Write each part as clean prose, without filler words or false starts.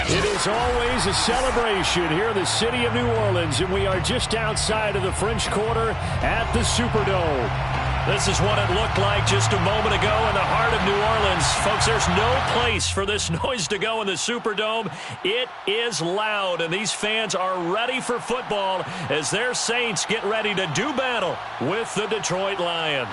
It is always a celebration here in the city of New Orleans, and we are just outside of the French Quarter at the Superdome. This is what it looked like just a moment ago in the heart of New Orleans. Folks, there's no place for this noise to go in the Superdome. It is loud, and these fans are ready for football as their Saints get ready to do battle with the Detroit Lions.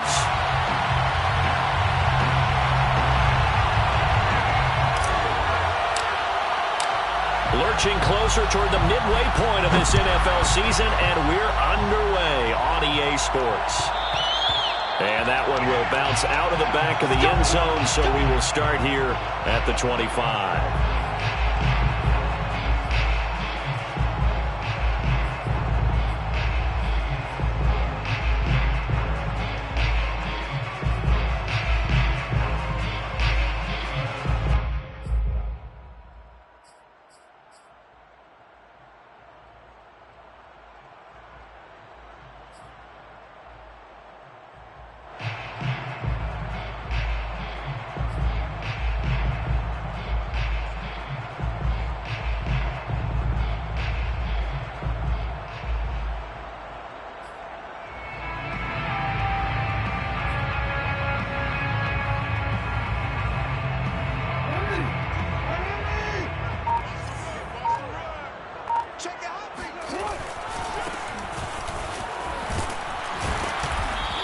Lurching closer toward the midway point of this NFL season, and we're underway on EA Sports. And that one will bounce out of the back of the end zone, so we will start here at the 25.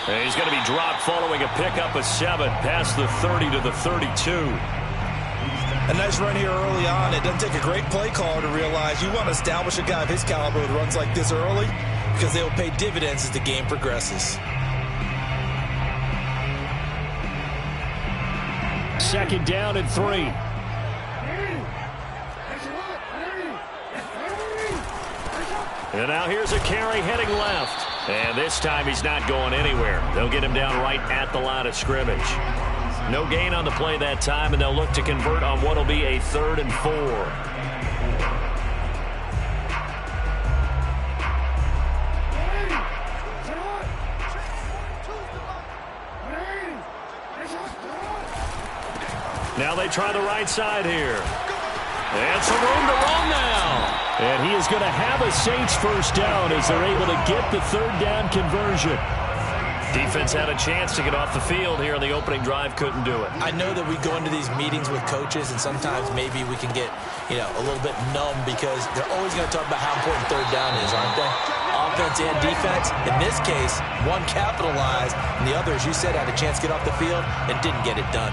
He's going to be dropped following a pickup of 7 past the 30 to the 32. A nice run here early on. It doesn't take a great play caller to realize you want to establish a guy of his caliber with runs like this early because they will pay dividends as the game progresses. Second down and 3. And now here's a carry heading left. And this time he's not going anywhere. They'll get him down right at the line of scrimmage. No gain on the play that time, and they'll look to convert on what will be a 3rd and 4. Now they try the right side here. And some room to run now. And he is going to have a Saints first down as they're able to get the 3rd down conversion. Defense had a chance to get off the field here in the opening drive, couldn't do it. I know that we go into these meetings with coaches, and sometimes maybe we can get, a little bit numb because they're always going to talk about how important 3rd down is, aren't they? Offense and defense. In this case, one capitalized, and the other, as you said, had a chance to get off the field and didn't get it done.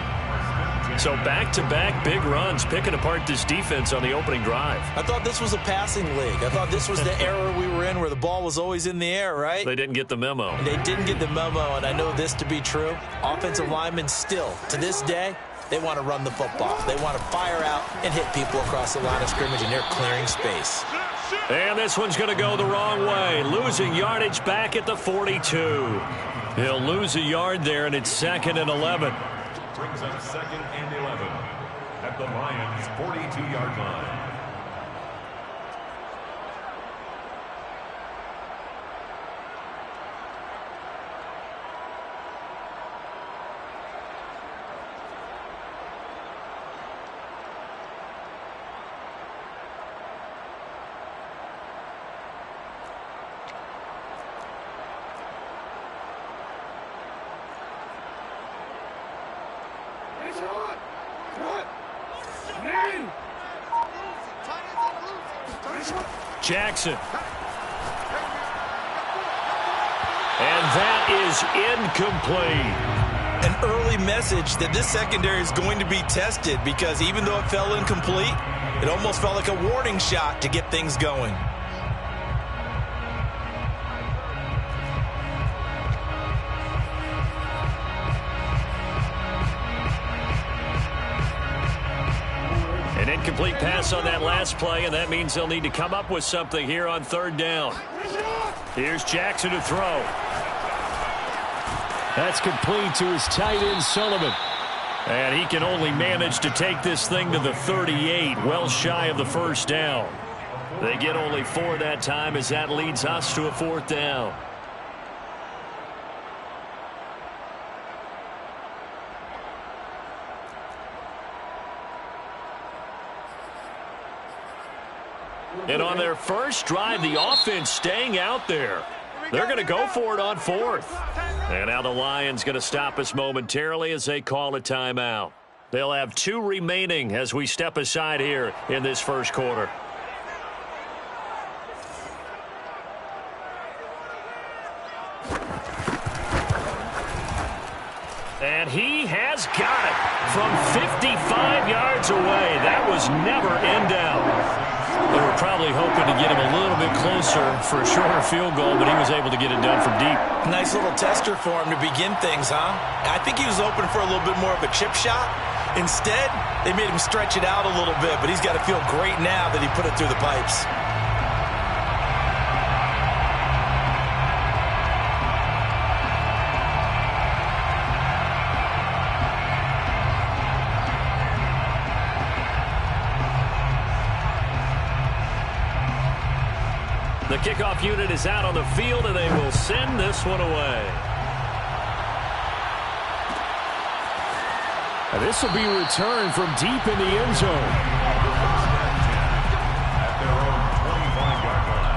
So back-to-back big runs, picking apart this defense on the opening drive. I thought this was a passing league. I thought this was the era we were in where the ball was always in the air, right? They didn't get the memo. They didn't get the memo, and I know this to be true. Offensive linemen still, to this day, they want to run the football. They want to fire out and hit people across the line of scrimmage, and they're clearing space. And this one's going to go the wrong way. Losing yardage back at the 42. He'll lose a yard there, and it's 2nd and 11. Brings up 2nd and 11 at the Lions' 42-yard line. Jackson. And that is incomplete. An early message that this secondary is going to be tested because even though it fell incomplete, it almost felt like a warning shot to get things going. An incomplete pass on that last play, and that means they'll need to come up with something here on 3rd down. Here's Jackson to throw. That's complete to his tight end, Sullivan. And he can only manage to take this thing to the 38, well shy of the first down. They get only 4 that time as that leads us to a 4th down. And on their first drive, the offense staying out there. They're going to go for it on fourth. And now the Lions going to stop us momentarily as they call a timeout. They'll have 2 remaining as we step aside here in this first quarter. And he has got it from 55 yards away. That was never in doubt. They were probably hoping to get him a little bit closer for a shorter field goal, but he was able to get it done from deep. Nice little tester for him to begin things, huh? I think he was open for a little bit more of a chip shot. Instead, they made him stretch it out a little bit, but he's got to feel great now that he put it through the pipes. The kickoff unit is out on the field, and they will send this one away. And this will be returned from deep in the end zone. At their own 25-yard line.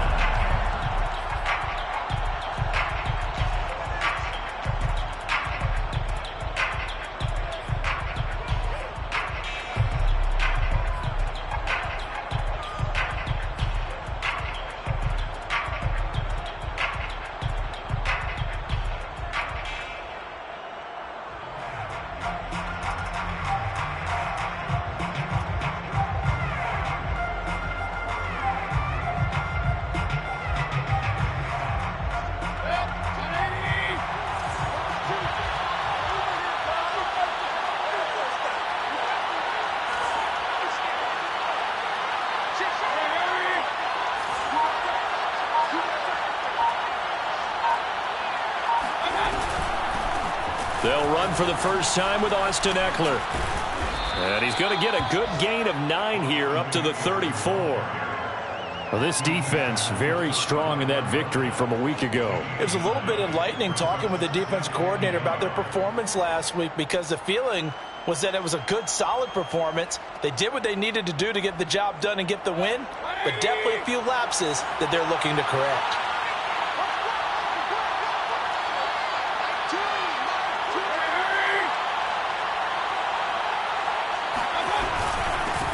They'll run for the first time with Austin Eckler. And he's going to get a good gain of 9 here up to the 34. Well, this defense very strong in that victory from a week ago. It was a little bit enlightening talking with the defense coordinator about their performance last week, because the feeling was that it was a good, solid performance. They did what they needed to do to get the job done and get the win, but definitely a few lapses that they're looking to correct.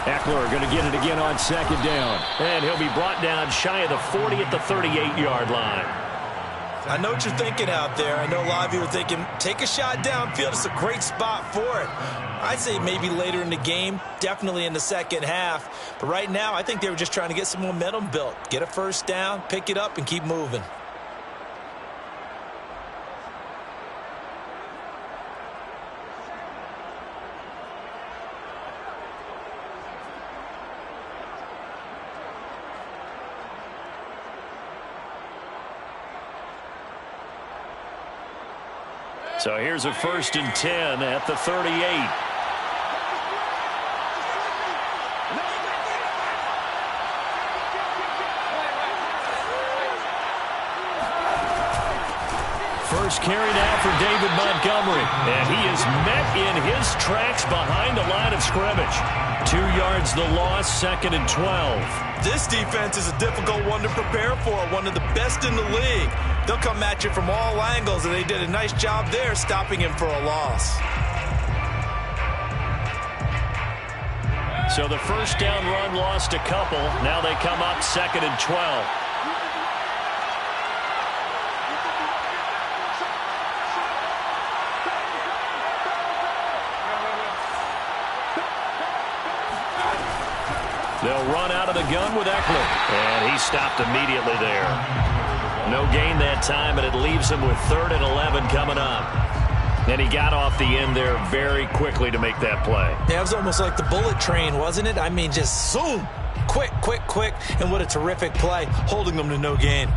Eckler going to get it again on second down. And he'll be brought down shy of the 40 at the 38-yard line. I know what you're thinking out there. I know a lot of you are thinking, take a shot downfield. It's a great spot for it. I'd say maybe later in the game, definitely in the second half. But right now, I think they were just trying to get some momentum built. Get a first down, pick it up, and keep moving. So here's a 1st and 10 at the 38. First carry now for David Montgomery. And he is met in his tracks behind the line of scrimmage. 2 yards the loss, 2nd and 12. This defense is a difficult one to prepare for, one of the best in the league. They'll come at you from all angles, and they did a nice job there stopping him for a loss. So the first down run lost a couple. Now they come up 2nd and 12. They'll run out of the gun with Eckler. And he stopped immediately there. No gain that time, and it leaves him with 3rd and 11 coming up. And he got off the end there very quickly to make that play. Yeah, it was almost like the bullet train, wasn't it? I mean, just zoom. Quick, quick, quick. And what a terrific play, holding them to no gain.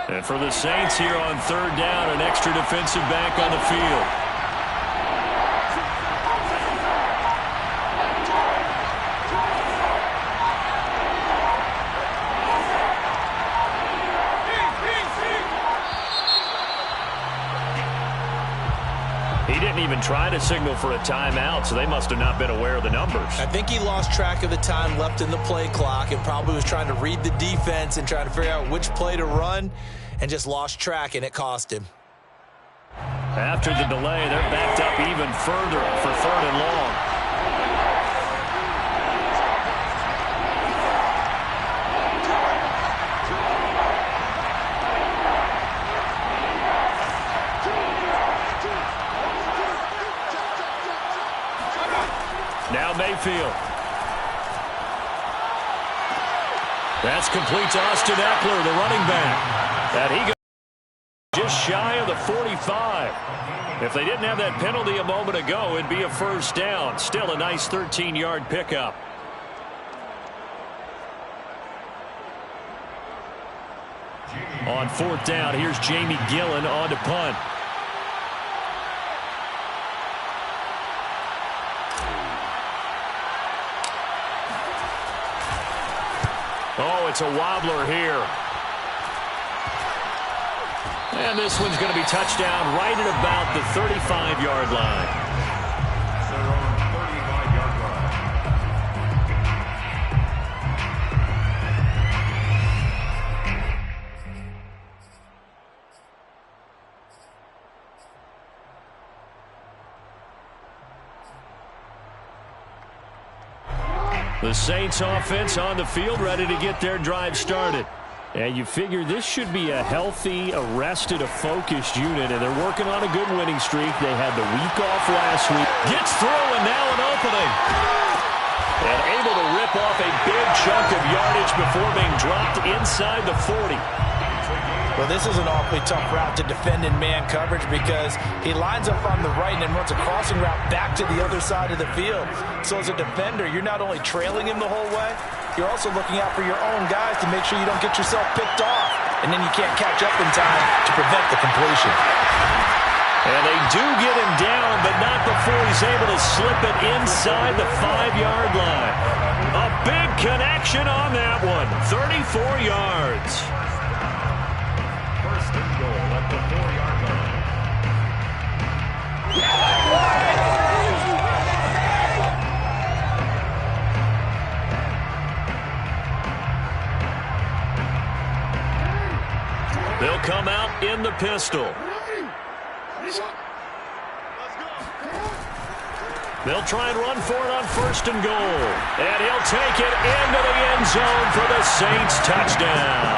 And for the Saints here on 3rd down, an extra defensive back on the field. He didn't even try to signal for a timeout, so they must have not been aware of the numbers. I think he lost track of the time left in the play clock and probably was trying to read the defense and trying to figure out which play to run and just lost track, and it cost him. After the delay, they're backed up even further for 3rd and long. Now Mayfield. That's complete to Austin Eckler, the running back. And he goes just shy of the 45. If they didn't have that penalty a moment ago, it'd be a first down. Still a nice 13-yard pickup. On 4th down, here's Jamie Gillen on to punt. Oh, it's a wobbler here. And this one's going to be touchdown right at about the 35-yard line. They're on 35-yard line. The Saints offense on the field, ready to get their drive started. And you figure this should be a healthy, arrested, a focused unit, and they're working on a good winning streak. They had the week off last week. Gets through, and now an opening. And able to rip off a big chunk of yardage before being dropped inside the 40. Well, this is an awfully tough route to defend in man coverage because he lines up on the right and then runs a crossing route back to the other side of the field. So as a defender, you're not only trailing him the whole way, you're also looking out for your own guys to make sure you don't get yourself picked off. And then you can't catch up in time to prevent the completion. And they do get him down, but not before he's able to slip it inside the 5-yard line. A big connection on that one. 34 yards. First and goal at the 4-yard line. They'll come out in the pistol. They'll try and run for it on 1st and goal. And he'll take it into the end zone for the Saints touchdown.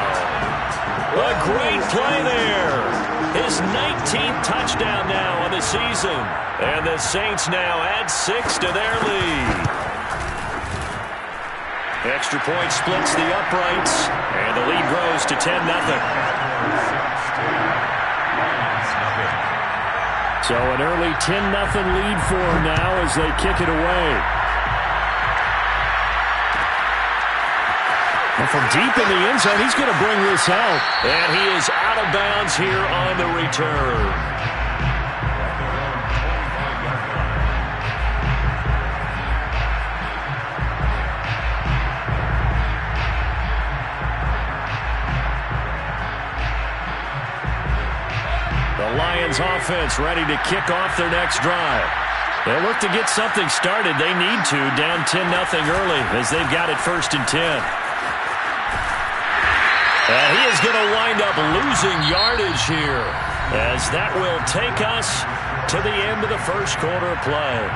A great play there. His 19th touchdown now on the season. And the Saints now add 6 to their lead. Extra point splits the uprights. And the lead grows to 10-0. So an early 10-0 lead for him now as they kick it away. And from deep in the end zone, he's going to bring this out. And he is out of bounds here on the return. The Lions offense ready to kick off their next drive. They'll look to get something started. They need to, down 10-0 early as they've got it 1st and 10. And he is going to wind up losing yardage here as that will take us to the end of the first quarter of play.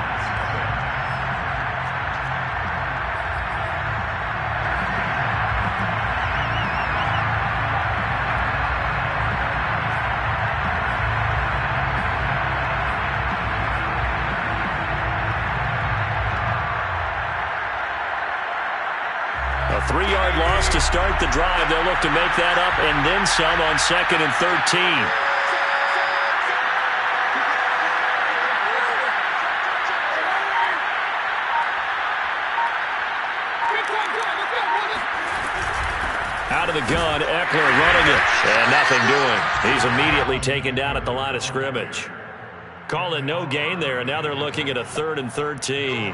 A 3-yard loss to start the drive. They'll look to make that up and then some on 2nd and 13. Out of the gun, Eckler running it. And nothing doing. He's immediately taken down at the line of scrimmage. Calling no gain there, and now they're looking at a 3rd and 13.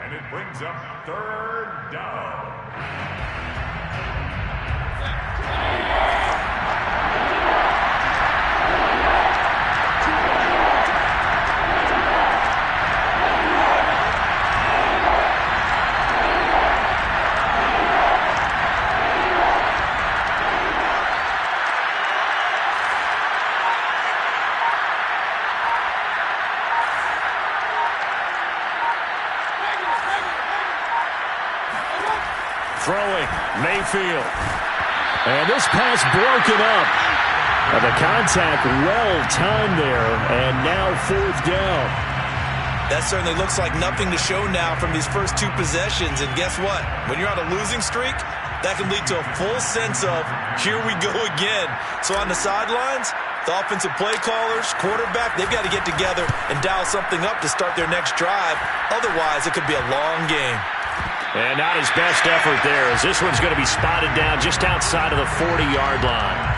And it brings up 3rd down. Mayfield. And this pass broken up. And the contact well-timed there, and now 4th down. That certainly looks like nothing to show now from these first 2 possessions. And guess what? When you're on a losing streak, that can lead to a full sense of, here we go again. So on the sidelines, the offensive play callers, quarterback, they've got to get together and dial something up to start their next drive. Otherwise, it could be a long game. And not his best effort there, as this one's going to be spotted down just outside of the 40-yard line.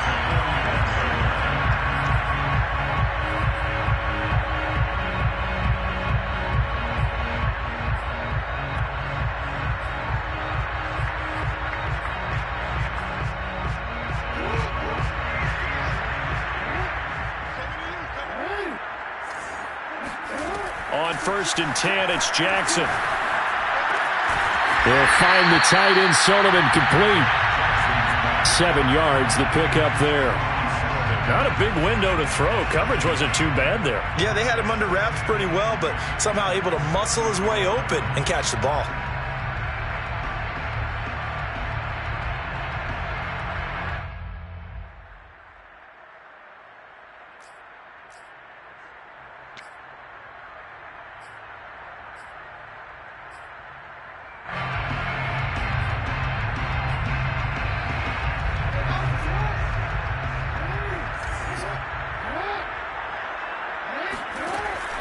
On 1st and 10, it's Jackson. They'll find the tight end, Sullivan, complete. 7 yards, the pickup there. Not a big window to throw. Coverage wasn't too bad there. Yeah, they had him under wraps pretty well, but somehow able to muscle his way open and catch the ball.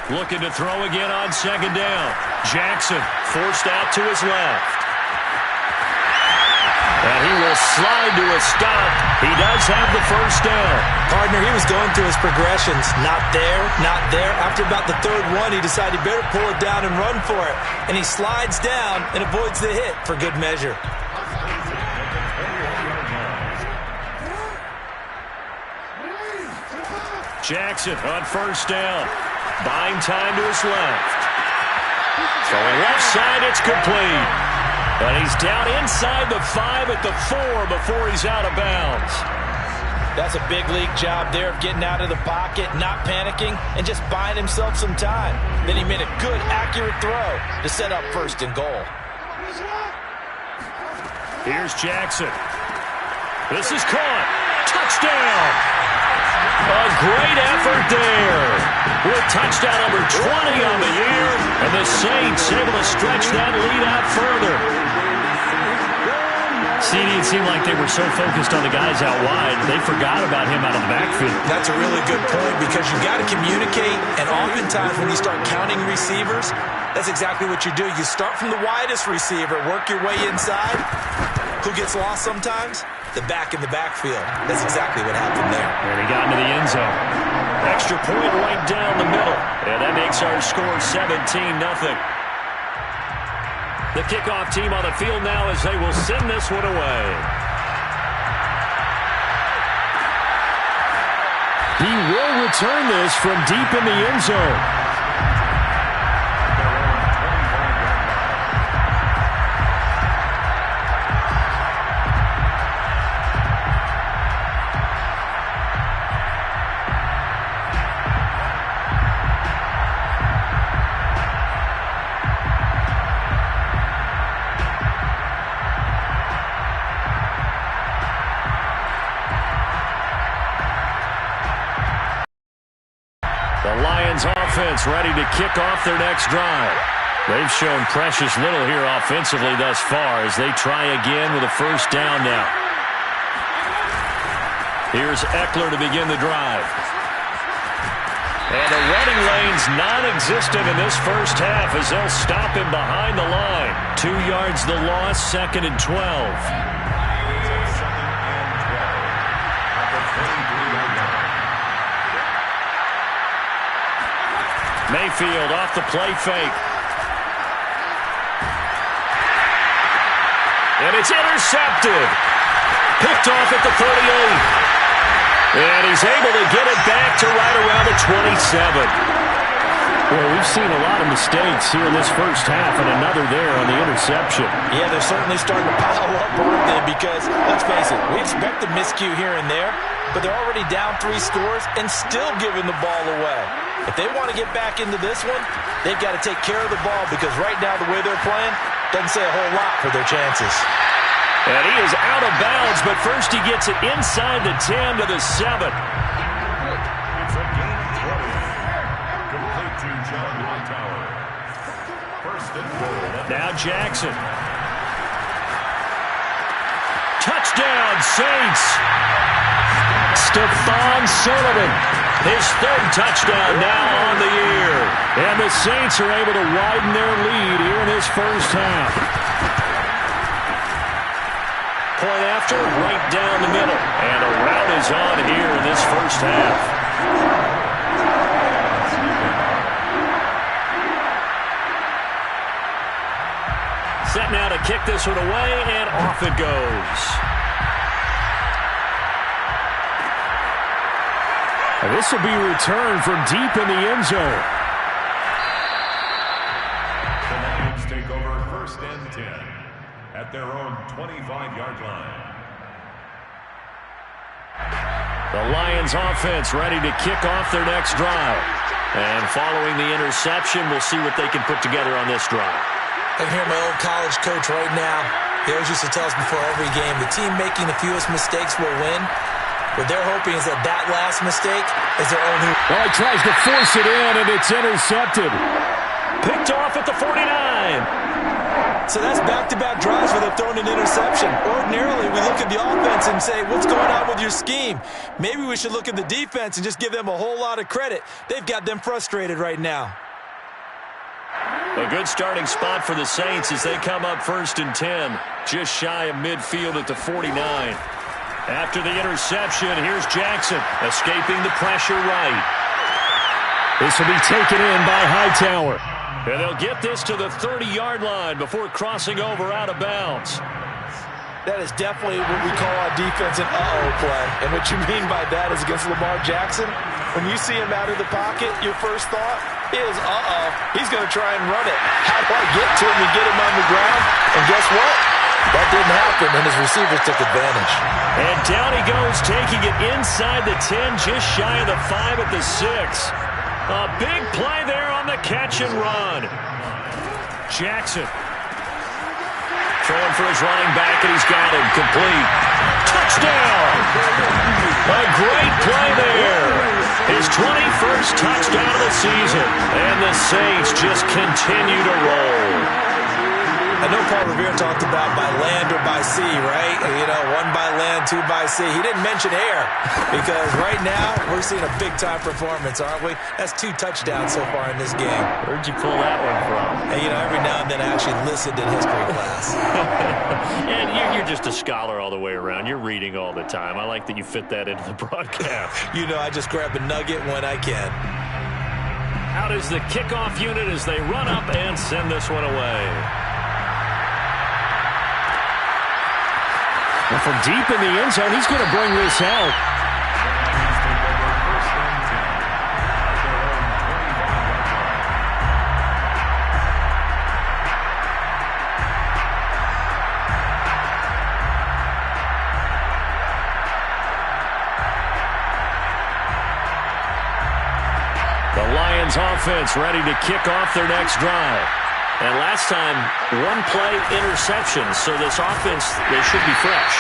Looking to throw again on 2nd down. Jackson forced out to his left. And he will slide to a stop. He does have the 1st down. Partner, he was going through his progressions. Not there, not there. After about the 3rd one, he decided he better pull it down and run for it. And he slides down and avoids the hit for good measure. Jackson on 1st down. Buying time to his left. Throwing left side, it's complete. And he's down inside the 5 at the 4 before he's out of bounds. That's a big league job there of getting out of the pocket, not panicking, and just buying himself some time. Then he made a good, accurate throw to set up 1st and goal. Here's Jackson. This is caught. Touchdown! A great effort there. With touchdown number 20 on the year, and the Saints able to stretch that lead out further. CD, it seemed like they were so focused on the guys out wide, they forgot about him out of the backfield. That's a really good point, because you got to communicate, and oftentimes when you start counting receivers, that's exactly what you do. You start from the widest receiver, work your way inside. Who gets lost sometimes? The back in the backfield. That's exactly what happened there. And he got into the end zone. Extra point right down the middle. And that makes our score 17-0. The kickoff team on the field now as they will send this one away. He will return this from deep in the end zone. Offense ready to kick off their next drive. They've shown precious little here offensively thus far as they try again with a 1st down now. Here's Eckler to begin the drive. And the running lane's non-existent in this 1st half as they'll stop him behind the line. 2 yards the loss, 2nd and 12. Mayfield off the play fake. And it's intercepted. Picked off at the 38. And he's able to get it back to right around the 27. Well, we've seen a lot of mistakes here in this 1st half, and another there on the interception. Yeah, they're certainly starting to pile up, aren't they? Because, let's face it, we expect a miscue here and there, but they're already down 3 scores and still giving the ball away. If they want to get back into this one, they've got to take care of the ball, because right now the way they're playing doesn't say a whole lot for their chances. And he is out of bounds, but first he gets it inside the 10 to the 7. It's a gain of 20. Complete to John Hightower. First and goal. Now Jackson. Touchdown, Saints. Stephon Sullivan. His third touchdown now on the year. And the Saints are able to widen their lead here in this first half. Point after, right down the middle. And a rout is on here in this first half. Set now to kick this one away, and off it goes. And this will be returned from deep in the end zone. The Lions take over first and 10 at their own 25-yard line. The Lions offense ready to kick off their next drive. And following the interception, we'll see what they can put together on this drive. I can hear my old college coach right now. He always used to tell us before every game, the team making the fewest mistakes will win. What they're hoping is that that last mistake is their own. Well, he tries to force it in, and it's intercepted. Picked off at the 49. So that's back-to-back drives where they've thrown an interception. Ordinarily, we look at the offense and say, what's going on with your scheme? Maybe we should look at the defense and just give them a whole lot of credit. They've got them frustrated right now. A good starting spot for the Saints as they come up first and 10, just shy of midfield at the 49. After the interception, here's Jackson, escaping the pressure right. This will be taken in by Hightower. And they'll get this to the 30-yard line before crossing over out of bounds. That is definitely what we call our defense an uh-oh play. And what you mean by that is against Lamar Jackson, when you see him out of the pocket, your first thought is, uh-oh, he's going to try and run it. How do I get to him and get him on the ground? And guess what? That didn't happen, and his receivers took advantage. And down he goes, taking it inside the 10, just shy of the 5 at the 6. A big play there on the catch and run. Jackson. Throwing for his running back, and he's got him complete. Touchdown! A great play there. His 21st touchdown of the season. And the Saints just continue to roll. I know Paul Revere talked about by land or by sea, right? You know, one by land, two by sea. He didn't mention air because right now we're seeing a big-time performance, aren't we? That's 2 touchdowns so far in this game. Where'd you pull that one from? And, you know, every now and then I actually listened in history class. And you're just a scholar all the way around. You're reading all the time. I like that you fit that into the broadcast. You know, I just grab a nugget when I can. Out is the kickoff unit as they run up and send this one away. And from deep in the end zone, he's going to bring this out. The Lions offense ready to kick off their next drive. And last time, 1-play interception, so this offense, they should be fresh.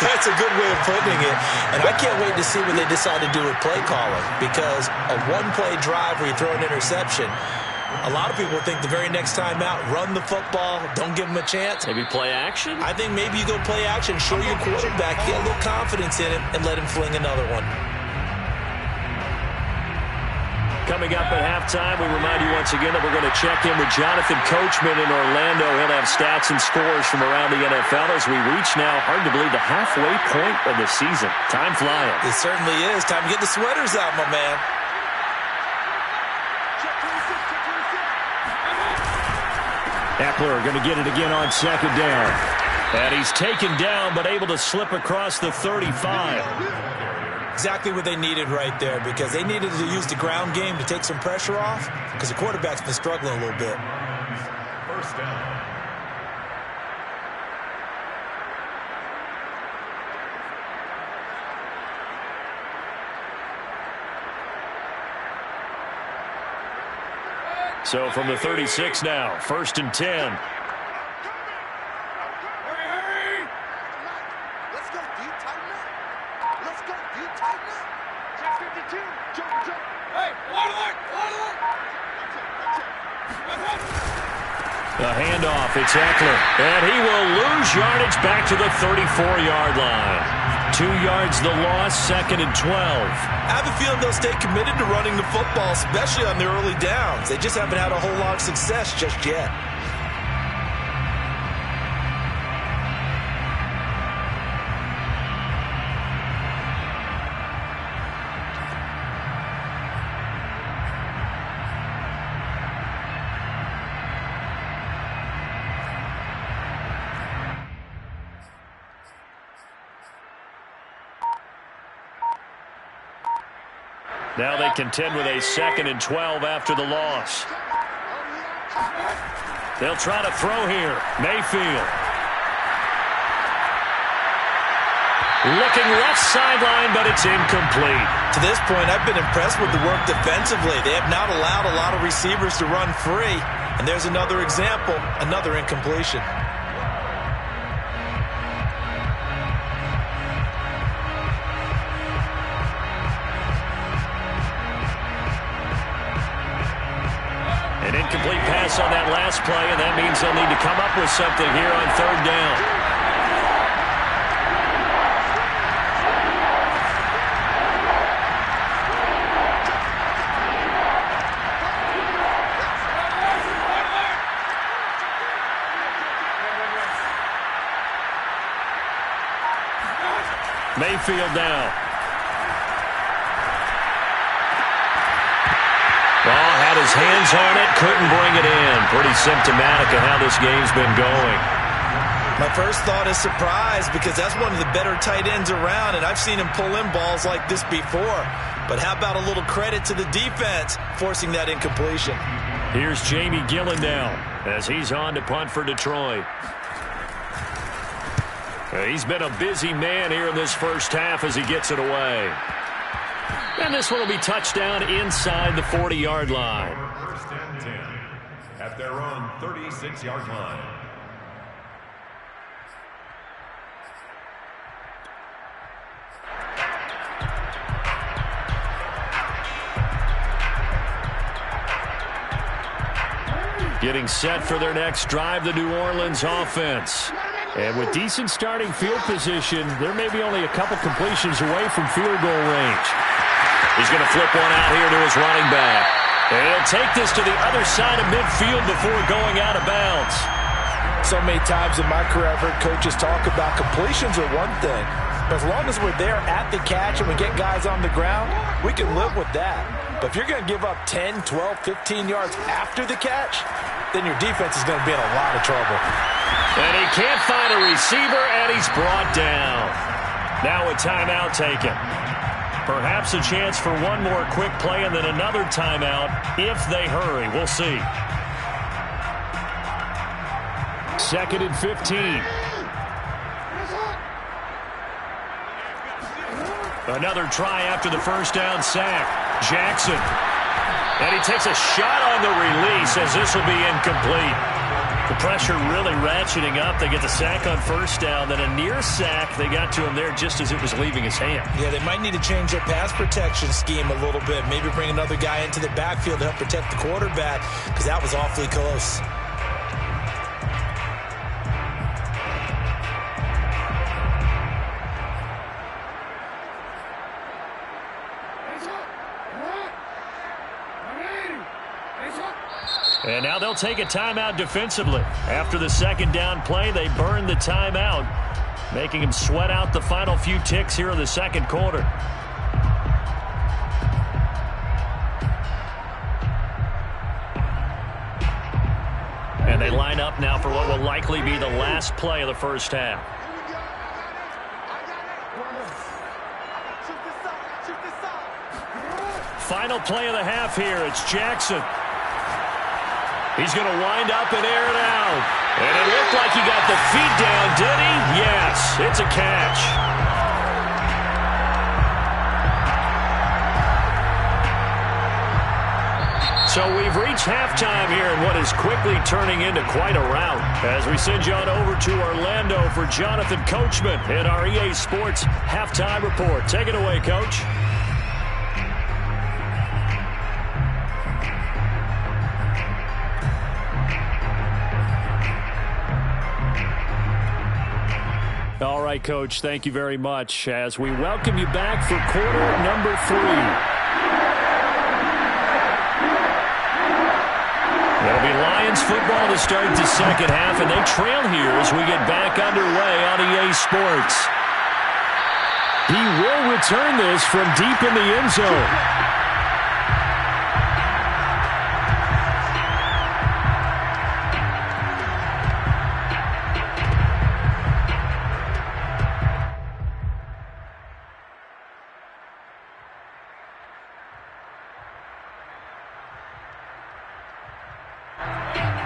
That's a good way of putting it. And I can't wait to see what they decide to do with play calling, because a 1-play drive where you throw an interception, a lot of people think the very next time out, run the football, don't give them a chance. Maybe play action? I think maybe you go play action, show your quarterback, get a little confidence in him, and let him fling another one. Coming up at halftime, we remind you once again that we're going to check in with Jonathan Coachman in Orlando. He'll have stats and scores from around the NFL as we reach now, hard to believe, the halfway point of the season. Time flying. It certainly is. Time to get the sweaters out, my man. Eckler going to get it again on second down. And he's taken down, but able to slip across the 35. Exactly what they needed right there, because they needed to use the ground game to take some pressure off, because the quarterback's been struggling a little bit. First down. So from the 36 now, first and 10. The handoff, it's Eckler, and he will lose yardage back to the 34-yard line. 2 yards the loss, 2nd and 12. I have a feeling they'll stay committed to running the football, especially on their early downs. They just haven't had a whole lot of success just yet. Now they contend with a 2nd and 12 after the loss. They'll try to throw here. Mayfield. Looking left sideline, but it's incomplete. To this point, I've been impressed with the work defensively. They have not allowed a lot of receivers to run free. And there's another example, another incompletion. An incomplete pass on that last play, and that means they'll need to come up with something here on 3rd down. Mayfield now. Ball had his hands on it, couldn't bring it in. Pretty symptomatic of how this game's been going. My first thought is surprise because that's one of the better tight ends around, and I've seen him pull in balls like this before. But how about a little credit to the defense forcing that incompletion? Here's Jamie Gillen now as he's on to punt for Detroit. He's been a busy man here in this first half as he gets it away. And this one will be touchdown inside the 40-yard line. 1st and 10 at their own 36-yard line. Getting set for their next drive, the New Orleans offense. And with decent starting field position, there may be only a couple completions away from field goal range. He's going to flip one out here to his running back. And he'll take this to the other side of midfield before going out of bounds. So many times in my career I've heard coaches talk about completions are one thing. But as long as we're there at the catch and we get guys on the ground, we can live with that. But if you're going to give up 10, 12, 15 yards after the catch, then your defense is going to be in a lot of trouble. And he can't find a receiver, and he's brought down. Now a timeout taken. Perhaps a chance for one more quick play and then another timeout if they hurry. We'll see. 2nd and 15. Another try after the first down sack. Jackson. And he takes a shot on the release as this will be incomplete. The pressure really ratcheting up. They get the sack on first down, then a near sack. They got to him there just as it was leaving his hand. Yeah, they might need to change their pass protection scheme a little bit. Maybe bring another guy into the backfield to help protect the quarterback because that was awfully close. And now they'll take a timeout defensively. After the 2nd down play, they burn the timeout, making him sweat out the final few ticks here in the 2nd quarter. And they line up now for what will likely be the last play of the first half. Final play of the half here. It's Jackson. He's going to wind up and air it out. And it looked like he got the feet down, did he? Yes, it's a catch. So we've reached halftime here in what is quickly turning into quite a rout. As we send you on over to Orlando for Jonathan Coachman in our EA Sports Halftime Report. Take it away, Coach. right, Coach, thank you very much as we welcome you back for quarter number 3. It'll be Lions football to start the second half, and they trail here as we get back underway on EA Sports. He will return this from deep in the end zone.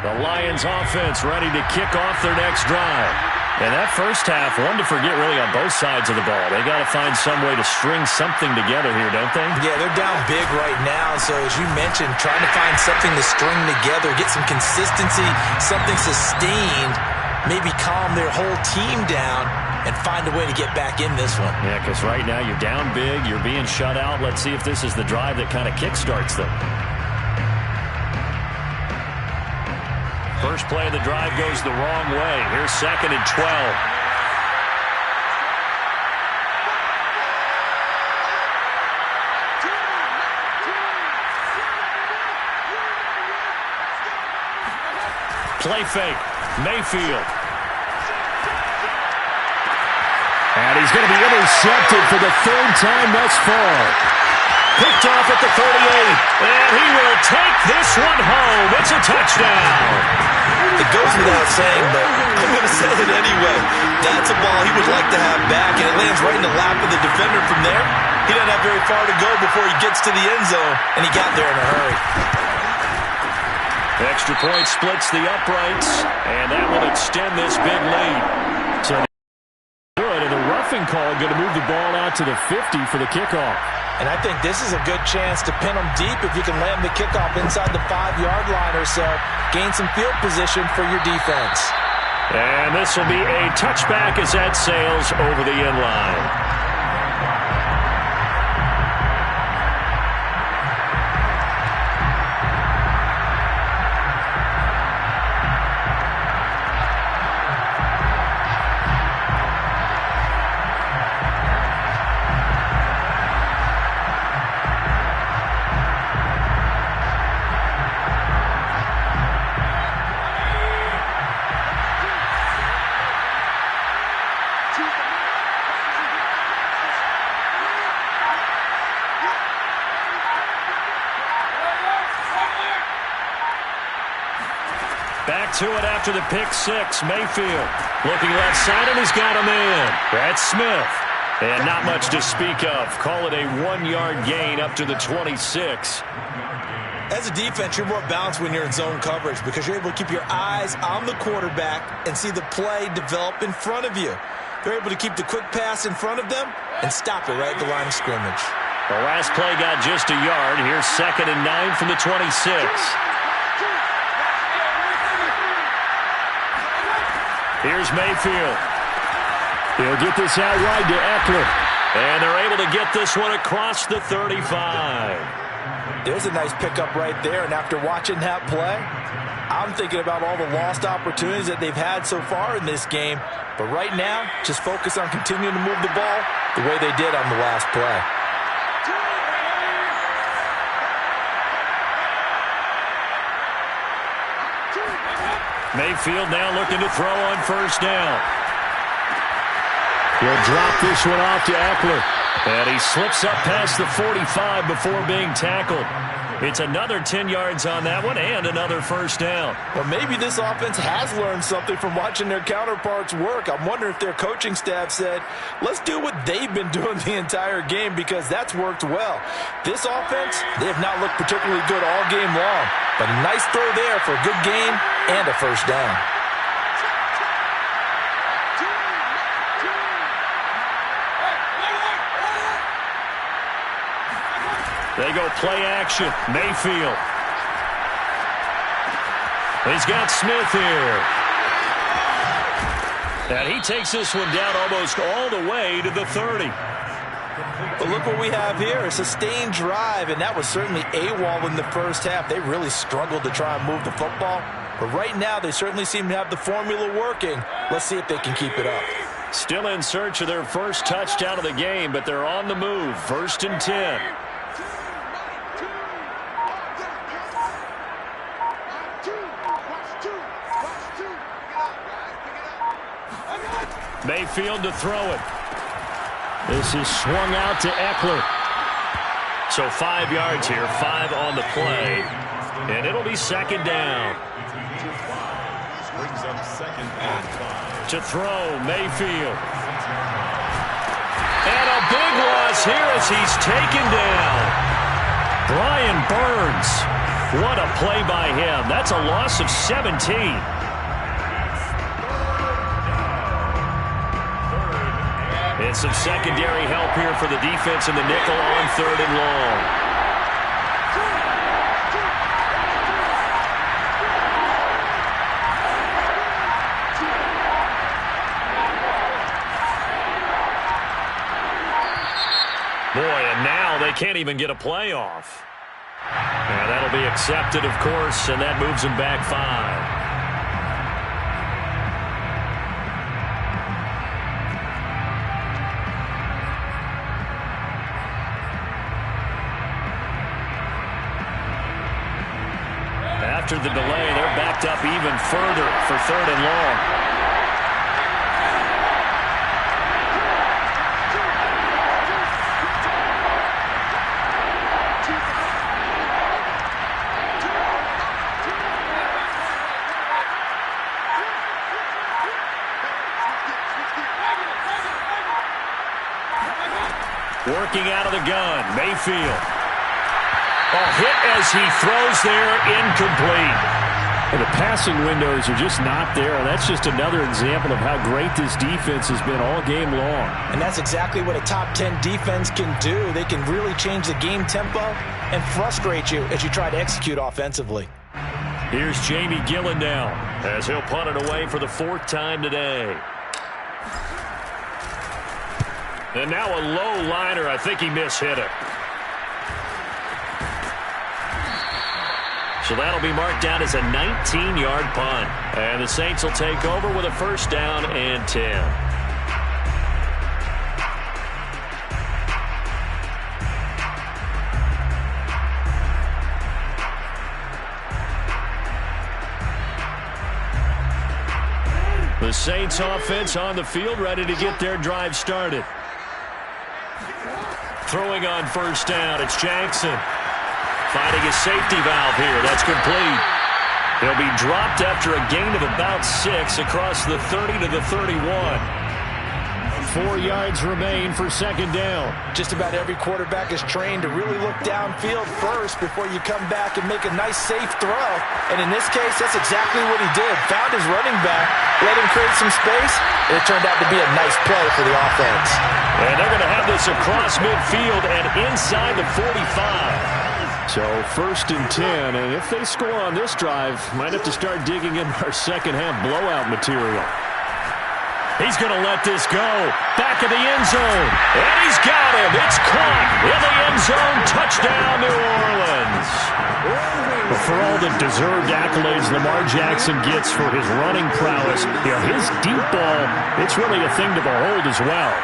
The Lions offense ready to kick off their next drive. And that first half, one to forget really on both sides of the ball. They got to find some way to string something together here, don't they? Yeah, they're down big right now. So as you mentioned, trying to find something to string together, get some consistency, something sustained, maybe calm their whole team down and find a way to get back in this one. Yeah, because right now you're down big, you're being shut out. Let's see if this is the drive that kind of kickstarts them. First play of the drive goes the wrong way. Here's 2nd and 12. Play fake. Mayfield. And he's going to be intercepted for the 3rd time thus far. Picked off at the 38, and he will take this one home. It's a touchdown. It goes without saying, but I'm going to say it anyway. That's a ball he would like to have back, and it lands right in the lap of the defender from there. He doesn't have very far to go before he gets to the end zone, and he got there in a hurry. Extra point splits the uprights, and that will extend this big lead. So good, and the roughing call going to move the ball out to the 50 for the kickoff. And I think this is a good chance to pin them deep if you can land the kickoff inside the 5-yard line or so. Gain some field position for your defense. And this will be a touchback as that sails over the end line. Back to it after the pick six. Mayfield looking left side, and he's got him in. That's Smith. And not much to speak of. Call it a 1-yard gain up to the 26. As a defense, you're more balanced when you're in zone coverage because you're able to keep your eyes on the quarterback and see the play develop in front of you. They're able to keep the quick pass in front of them and stop it right at the line of scrimmage. The last play got just a yard. Here's 2nd and 9 from the 26. Here's Mayfield. He'll get this out wide to Eckler. And they're able to get this one across the 35. There's a nice pickup right there. And after watching that play, I'm thinking about all the lost opportunities that they've had so far in this game. But right now, just focus on continuing to move the ball the way they did on the last play. Mayfield now looking to throw on first down. He'll drop this one off to Eckler. And he slips up past the 45 before being tackled. It's another 10 yards on that one and another first down. Well, maybe this offense has learned something from watching their counterparts work. I'm wondering if their coaching staff said, let's do what they've been doing the entire game because that's worked well. This offense, they have not looked particularly good all game long. But a nice throw there for a good gain and a first down. They go play action. Mayfield. He's got Smith here. And he takes this one down almost all the way to the 30. But look what we have here, a sustained drive, and that was certainly AWOL in the first half. They really struggled to try and move the football. But right now, they certainly seem to have the formula working. Let's see if they can keep it up. Still in search of their first touchdown of the game, but they're on the move. 1st and 10. Mayfield to throw it. This is swung out to Eckler. So 5 yards here, 5 on the play. And it'll be 2nd down. Brings up 2nd and 5. To throw, Mayfield. And a big loss here as he's taken down. Brian Burns. What a play by him. That's a loss of 17. And some secondary help here for the defense in the nickel on 3rd and long. Boy, and now they can't even get a playoff. And that'll be accepted, of course, and that moves them back 5. After the delay, they're backed up even further for 3rd and long. Working out of the gun, Mayfield. Hit as he throws there, incomplete. And the passing windows are just not there. That's just another example of how great this defense has been all game long. And that's exactly what a top 10 defense can do. They can really change the game tempo and frustrate you as you try to execute offensively. Here's Jamie Gillen now as he'll punt it away for the 4th time today. And now a low liner. I think he mishit it. So that'll be marked down as a 19-yard punt. And the Saints will take over with a 1st down and 10. The Saints offense on the field, ready to get their drive started. Throwing on 1st down, it's Jackson. Finding his safety valve here. That's complete. He'll be dropped after a gain of about 6 across the 30 to the 31. 4 yards remain for 2nd down. Just about every quarterback is trained to really look downfield first before you come back and make a nice, safe throw. And in this case, that's exactly what he did. Found his running back, let him create some space, and it turned out to be a nice play for the offense. And they're going to have this across midfield and inside the 45. So 1st and 10, and if they score on this drive, might have to start digging in our second-half blowout material. He's going to let this go. Back of the end zone. And he's got him. It's caught in the end zone. Touchdown, New Orleans. But for all the deserved accolades Lamar Jackson gets for his running prowess, his deep ball, it's really a thing to behold as well.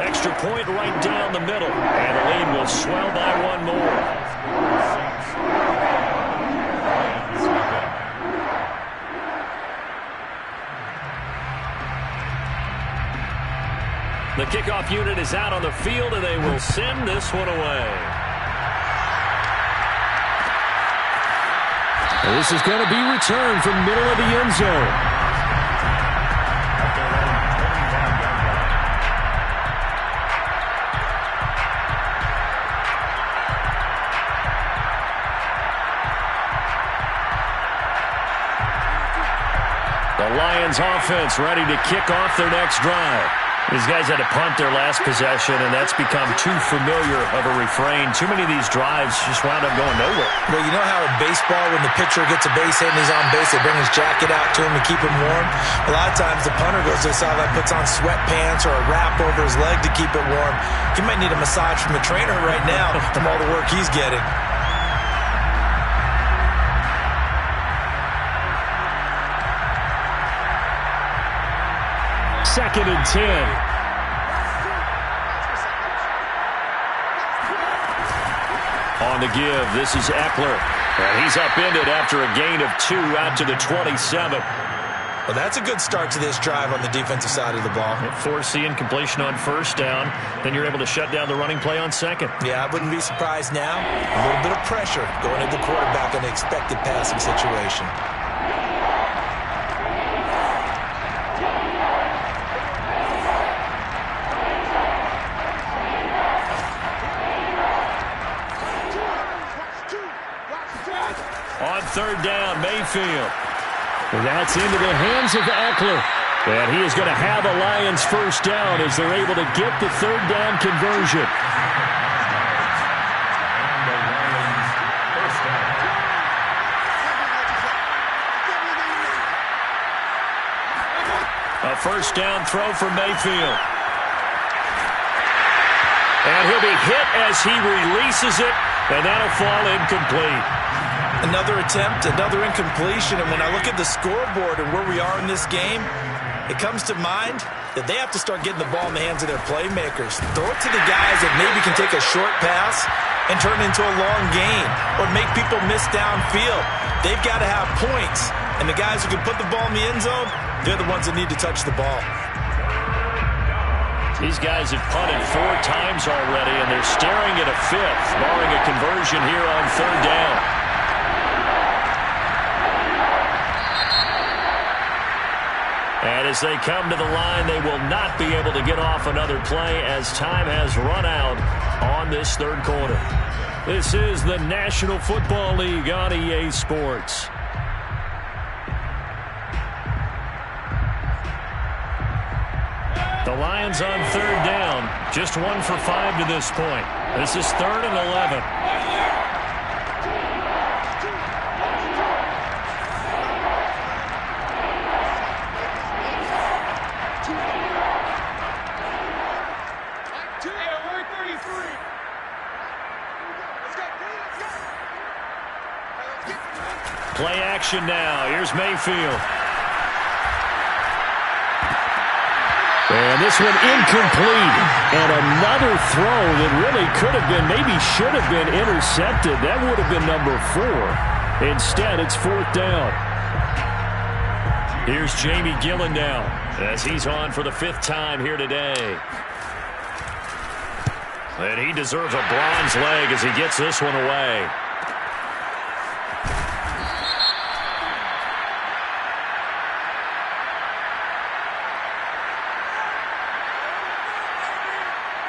Extra point right down the middle. And the lead will swell by 1 more. The kickoff unit is out on the field, and they will send this one away. And this is going to be returned from middle of the end zone. The Lions offense ready to kick off their next drive. These guys had to punt their last possession, and that's become too familiar of a refrain. Too many of these drives just wound up going nowhere. Well, you know how in baseball, when the pitcher gets a base hit and he's on base, they bring his jacket out to him to keep him warm? A lot of times the punter goes to the sideline, puts on sweatpants or a wrap over his leg to keep it warm. He might need a massage from the trainer right now from all the work he's getting. 2nd and 10. On the give, this is Eckler. And he's upended after a gain of 2 out to the 27. Well, that's a good start to this drive on the defensive side of the ball. Force the incompletion on 1st down. Then you're able to shut down the running play on 2nd. Yeah, I wouldn't be surprised now. A little bit of pressure going into the quarterback in an expected passing situation. On 3rd down, Mayfield. And that's into the hands of Eckler. And he is going to have a Lions 1st down as they're able to get the 3rd down conversion. A 1st down throw for Mayfield. And he'll be hit as he releases it, and that'll fall incomplete. Another attempt, another incompletion, and when I look at the scoreboard and where we are in this game, it comes to mind that they have to start getting the ball in the hands of their playmakers. Throw it to the guys that maybe can take a short pass and turn it into a long gain or make people miss downfield. They've got to have points, and the guys who can put the ball in the end zone, they're the ones that need to touch the ball. These guys have punted 4 times already, and they're staring at a 5th, barring a conversion here on 3rd down. And as they come to the line, they will not be able to get off another play as time has run out on this 3rd quarter. This is the National Football League on EA Sports. The Lions on 3rd down, just 1 for 5 to this point. This is 3rd and 11. Play action now. Here's Mayfield. And this one incomplete. And another throw that really could have been, maybe should have been intercepted. That would have been number 4. Instead, it's 4th down. Here's Jamie Gillen now as he's on for the 5th time here today. And he deserves a bronze leg as he gets this one away.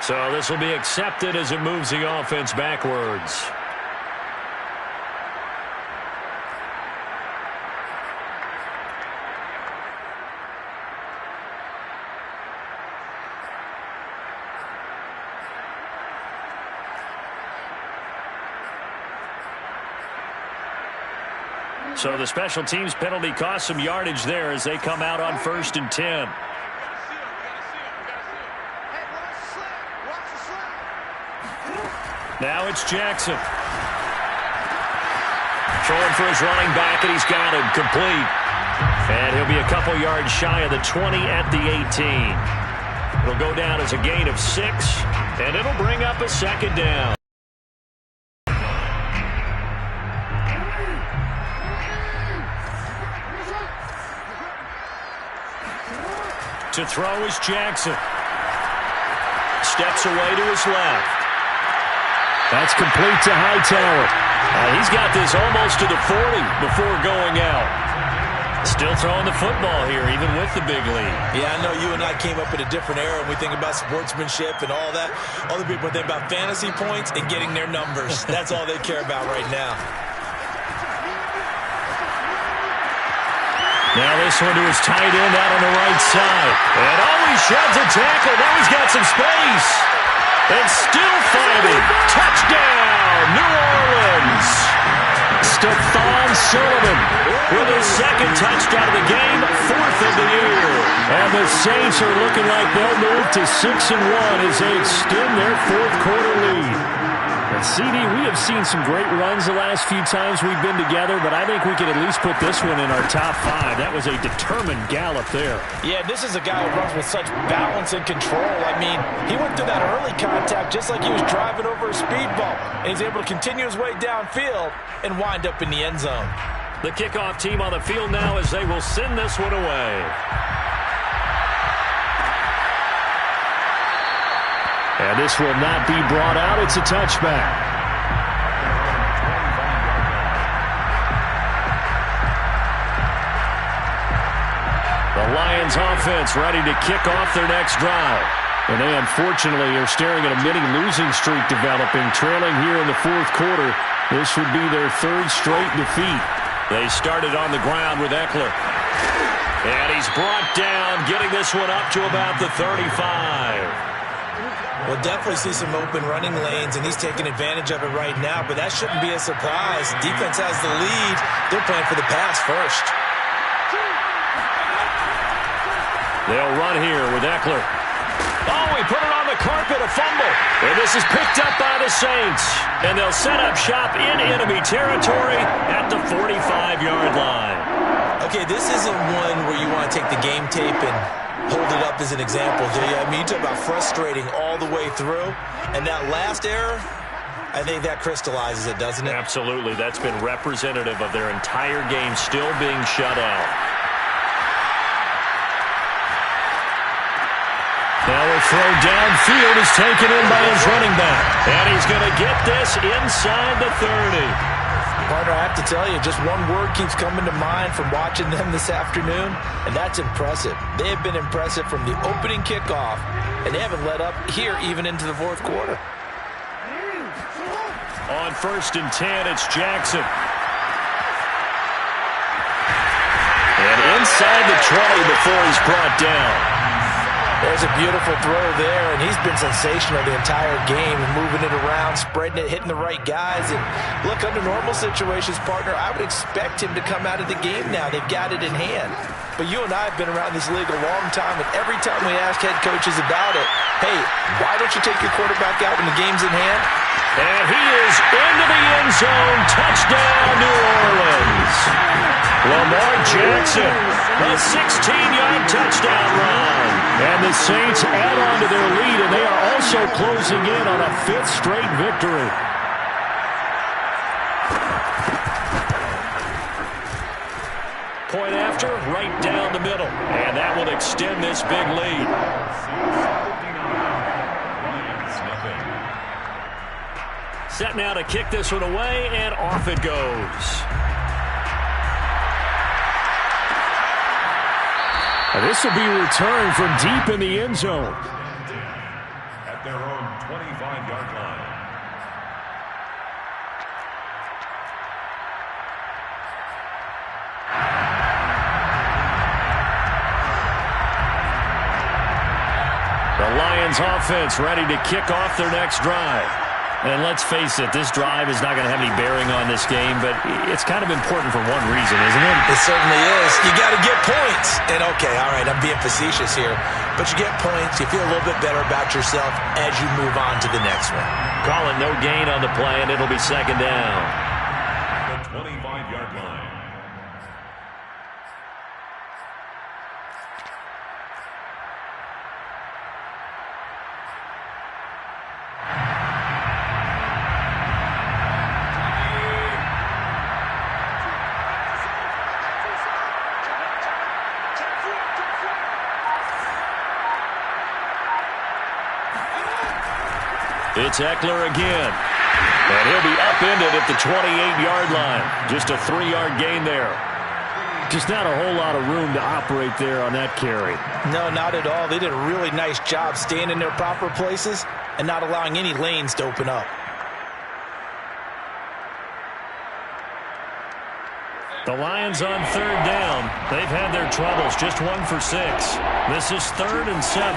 So this will be accepted as it moves the offense backwards. So the special teams penalty cost some yardage there as they come out on 1st and 10. Now it's Jackson. Throwing for his running back, and he's got him complete. And he'll be a couple yards shy of the 20 at the 18. It'll go down as a gain of 6, and it'll bring up a 2nd down. To throw is Jackson. Steps away to his left. That's complete to Hightower. He's got this almost to the 40 before going out. Still throwing the football here, even with the big lead. Yeah, I know you and I came up in a different era, and we think about sportsmanship and all that. Other people think about fantasy points and getting their numbers. That's all they care about right now. Now this one to his tight end out on the right side. And he sheds a tackle. Now he's got some space. And still fighting. Touchdown, New Orleans. Stephon Sullivan with his 2nd touchdown of the game, 4th of the year. And the Saints are looking like they'll move to 6-1 as they extend their 4th quarter lead. CD, we have seen some great runs the last few times we've been together, but I think we can at least put this one in our top 5. That was a determined gallop there. Yeah, this is a guy who runs with such balance and control. I mean, he went through that early contact just like he was driving over a speed bump, and he's able to continue his way downfield and wind up in the end zone. The kickoff team on the field now as they will send this one away. And this will not be brought out. It's a touchback. The Lions offense ready to kick off their next drive. And they unfortunately are staring at a mini losing streak developing, trailing here in the fourth quarter. This would be their 3rd straight defeat. They started on the ground with Eckler. And he's brought down, getting this one up to about the 35. We'll definitely see some open running lanes, and he's taking advantage of it right now, but that shouldn't be a surprise. Defense has the lead. They're playing for the pass first. They'll run here with Eckler. Oh, he put it on the carpet, a fumble. And this is picked up by the Saints. And they'll set up shop in enemy territory at the 45-yard line. Okay, this isn't one where you want to take the game tape and hold it up as an example, do you? I mean, you talk about frustrating all the way through. And that last error, I think that crystallizes it, doesn't it? Absolutely. That's been representative of their entire game still being shut out. Now a throw downfield is taken in by his running back. And he's going to get this inside the 30. Partner, I have to tell you, just one word keeps coming to mind from watching them this afternoon, and that's impressive. They have been impressive from the opening kickoff, and they haven't let up here even into the fourth quarter. On 1st and 10, it's Jackson. And inside the 20 before he's brought down. There's a beautiful throw there, and he's been sensational the entire game, moving it around, spreading it, hitting the right guys. And look, under normal situations, partner, I would expect him to come out of the game now. They've got it in hand. But you and I have been around this league a long time, and every time we ask head coaches about it, hey, why don't you take your quarterback out when the game's in hand? And he is into the end zone. Touchdown, New Orleans. Lamar Jackson, a 16-yard touchdown run. And the Saints add on to their lead, and they are also closing in on a 5th straight victory. Point after, right down the middle. And that will extend this big lead. Set now to kick this one away, and off it goes. And this will be returned from deep in the end zone. At their own 25-yard line. The Lions offense ready to kick off their next drive. And let's face it, this drive is not going to have any bearing on this game, but it's kind of important for one reason, isn't it? It certainly is. You got to get points. And okay, all right, I'm being facetious here, but you get points, you feel a little bit better about yourself as you move on to the next one. Call it no gain on the play, and it'll be 2nd down. The 25-yard line. It's Eckler again. And he'll be upended at the 28-yard line. Just a 3-yard gain there. Just not a whole lot of room to operate there on that carry. No, not at all. They did a really nice job staying in their proper places and not allowing any lanes to open up. The Lions on 3rd down. They've had their troubles. Just 1 for 6. This is 3rd and 7.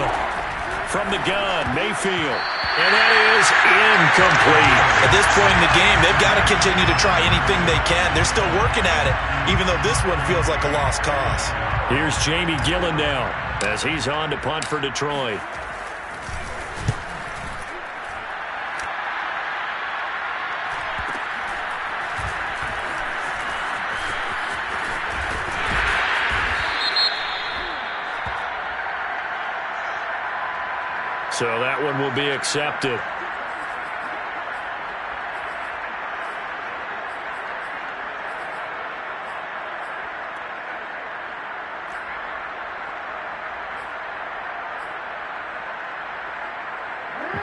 From the gun, Mayfield. And that is incomplete. At this point in the game, they've got to continue to try anything they can. They're still working at it, even though this one feels like a lost cause. Here's Jamie Gillen now as he's on to punt for Detroit. So that one will be accepted.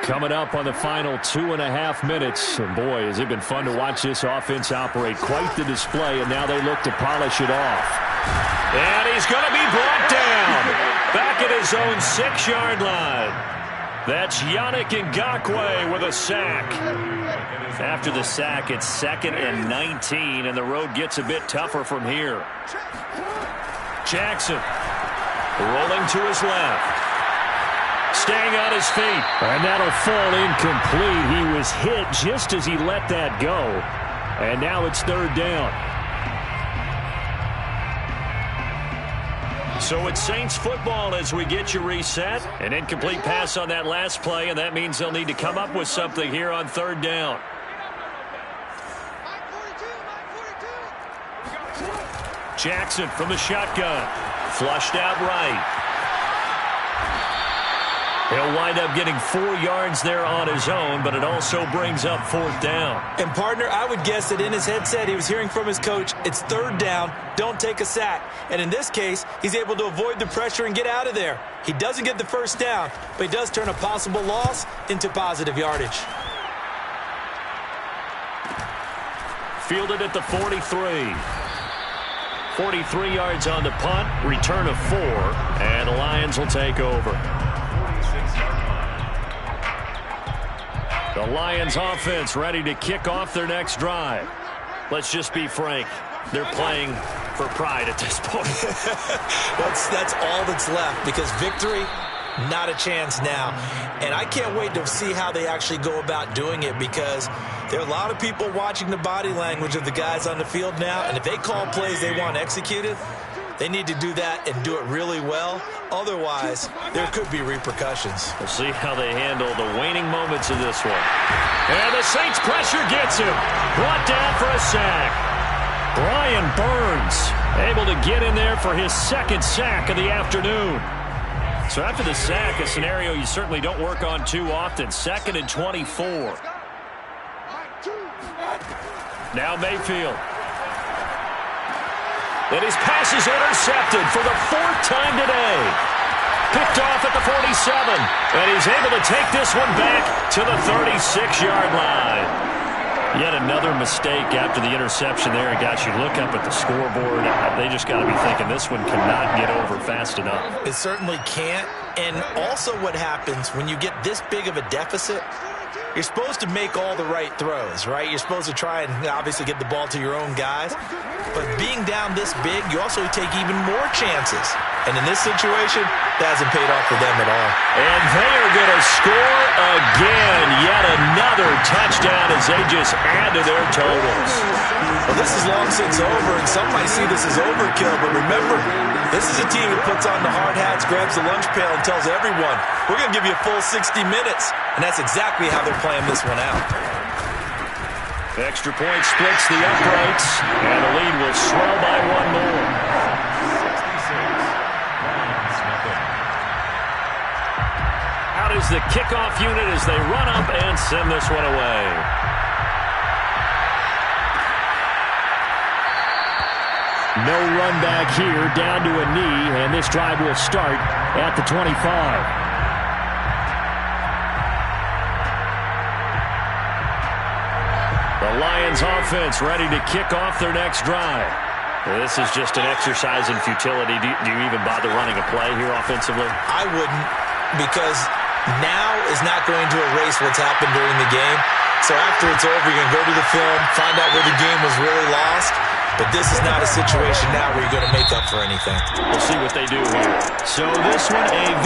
Coming up on the final 2.5 minutes. And boy, has it been fun to watch this offense operate. Quite the display, and now they look to polish it off. And he's going to be brought down. Back at his own 6-yard line. That's Yannick Ngakoue with a sack. After the sack, it's 2nd and 19, and the road gets a bit tougher from here. Jackson rolling to his left. Staying on his feet. And that'll fall incomplete. He was hit just as he let that go. And now it's 3rd down. So it's Saints football as we get you reset. An incomplete pass on that last play, and that means they'll need to come up with something here on 3rd down. Jackson from the shotgun. Flushed out right. He'll wind up getting 4 yards there on his own, but it also brings up 4th down. And, partner, I would guess that in his headset he was hearing from his coach, it's 3rd down, don't take a sack. And in this case, he's able to avoid the pressure and get out of there. He doesn't get the 1st down, but he does turn a possible loss into positive yardage. Fielded at the 43. 43 yards on the punt, return of 4, and the Lions will take over. The Lions offense ready to kick off their next drive. Let's just be frank. They're playing for pride at this point. That's all that's left, because victory, not a chance now. And I can't wait to see how they actually go about doing it, because there are a lot of people watching the body language of the guys on the field now, and if they call plays they want executed, they need to do that and do it really well. Otherwise, there could be repercussions. We'll see how they handle the waning moments of this one. And the Saints pressure gets him. Brought down for a sack. Brian Burns able to get in there for his 2nd sack of the afternoon. So after the sack, a scenario you certainly don't work on too often. 2nd and 24. Now Mayfield. And his pass is intercepted for the 4th time today. Picked off at the 47. And he's able to take this one back to the 36-yard line. Yet another mistake after the interception there. And guys, you look up at the scoreboard. They just got to be thinking this one cannot get over fast enough. It certainly can't. And also what happens when you get this big of a deficit, you're supposed to make all the right throws, right? You're supposed to try and obviously get the ball to your own guys. But being down this big, you also take even more chances. And in this situation, that hasn't paid off for them at all. And they are going to score again. Yet another touchdown as they just add to their totals. Well, this is long since over, and some might see this as overkill. But remember, this is a team that puts on the hard hats, grabs the lunch pail, and tells everyone, we're going to give you a full 60 minutes. And that's exactly how they're playing this one out. The extra point splits the uprights, and the lead will swell by 1 more. Out is the kickoff unit as they run up and send this one away. No run back here, down to a knee, and this drive will start at the 25. The Lions offense ready to kick off their next drive. This is just an exercise in futility. Do you even bother running a play here offensively? I wouldn't, because now is not going to erase what's happened during the game. So after it's over, you're going to go to the film, find out where the game was really lost. But this is not a situation now where you're going to make up for anything. We'll see what they do here. So this one, a